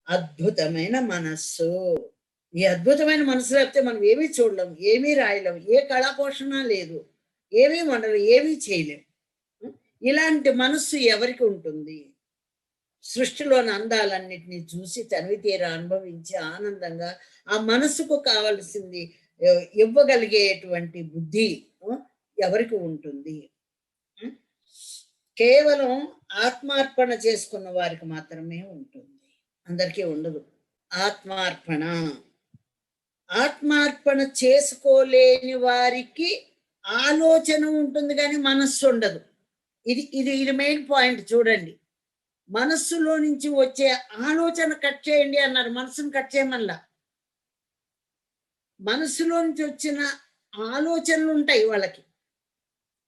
అద్భుతమైన మనస్సు. ఈ అద్భుతమైన మనసు లేకపోతే మనం ఏమీ చూడలేం, ఏమీ రాయలేం, ఏ కళా పోషణ లేదు, ఏమీ వండలేం, ఏమీ చేయలేం. ఇలాంటి మనస్సు ఎవరికి ఉంటుంది? సృష్టిలోని అందాలన్నిటిని చూసి తనివి తీరా అనుభవించి ఆనందంగా ఆ మనస్సుకు కావలసింది ఇవ్వగలిగేటువంటి బుద్ధి ఎవరికి ఉంటుంది? ఉం? కేవలం ఆత్మార్పణ చేసుకున్న వారికి మాత్రమే ఉంటుంది, అందరికీ ఉండదు. ఆత్మార్పణ ఆత్మార్పణ చేసుకోలేని వారికి ఆలోచన ఉంటుంది కానీ మనస్సు ఉండదు. ఇది ఇది ఇది మెయిన్ పాయింట్ చూడండి. మనస్సులో నుంచి వచ్చే ఆలోచన కట్ చేయండి అన్నారు, మనసును కట్ చేయమల్లా. మనస్సులో నుంచి వచ్చిన ఆలోచనలు ఉంటాయి వాళ్ళకి.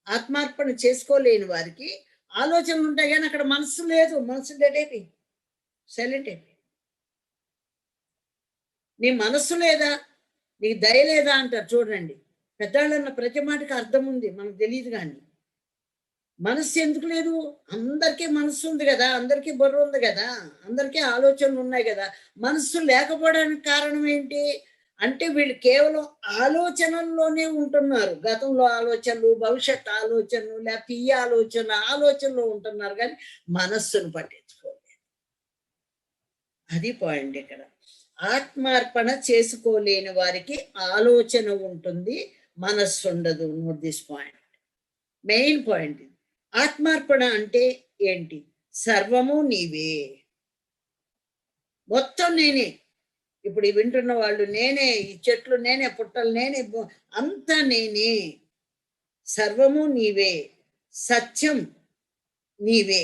ఆత్మార్పణ చేసుకోలేని వారికి ఆలోచనలు ఉంటాయి కానీ అక్కడ మనస్సు లేదు, మనస్సు డెడ్ అయిపోయింది, సైలెంట్ అయిపోయింది. నీ మనస్సు లేదా, నీకు దయ లేదా అంటారు చూడండి. పెద్దవాళ్ళన్న ప్రతి మాటకి అర్థం ఉంది, మనకు తెలియదు. కానీ మనస్సు ఎందుకు లేదు? అందరికీ మనస్సు ఉంది కదా, అందరికీ బుర్ర ఉంది కదా, అందరికీ ఆలోచనలు ఉన్నాయి కదా. మనస్సు లేకపోవడానికి కారణం ఏంటి అంటే వీళ్ళు కేవలం ఆలోచనల్లోనే ఉంటున్నారు. గతంలో ఆలోచనలు, భవిష్యత్ ఆలోచనలు, లేకపోతే ఈ ఆలోచనలో ఉంటున్నారు కానీ మనస్సును పట్టించుకోలేదు. అది పాయింట్ ఇక్కడ. ఆత్మార్పణ చేసుకోలేని వారికి ఆలోచన ఉంటుంది, మనస్సు ఉండదు. Note this point, main point. ఆత్మార్పణ అంటే ఏంటి? సర్వము నీవే, మొత్తం నేనే. ఇప్పుడు వింటున్న వాళ్ళు నేనే, ఈ చెట్లు నేనే, పుట్టలు నేనే, అంతా నేనే. సర్వము నీవే, సత్యం నీవే.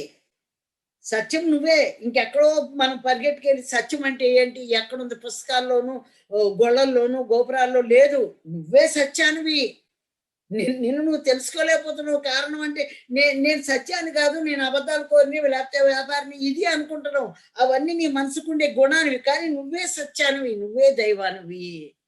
సత్యం నువ్వే. ఇంకెక్కడో మనం పరిగెట్టుకెళ్ళి సత్యం అంటే ఏంటి, ఎక్కడుంది? పుస్తకాల్లోనూ గొళ్ళల్లోనూ గోపురాల్లో లేదు. నువ్వే సత్యానివి. నిన్ను నువ్వు తెలుసుకోలేకపోతున్నావు. కారణం అంటే నేను సత్యాన్ని కాదు, నేను అబద్ధాలు కోరిని లేకపోతే వ్యాపారిని ఇది అనుకుంటున్నావు. అవన్నీ నీ మనసుకుండే గుణానివి, కానీ నువ్వే సత్యానివి, నువ్వే దైవానివి.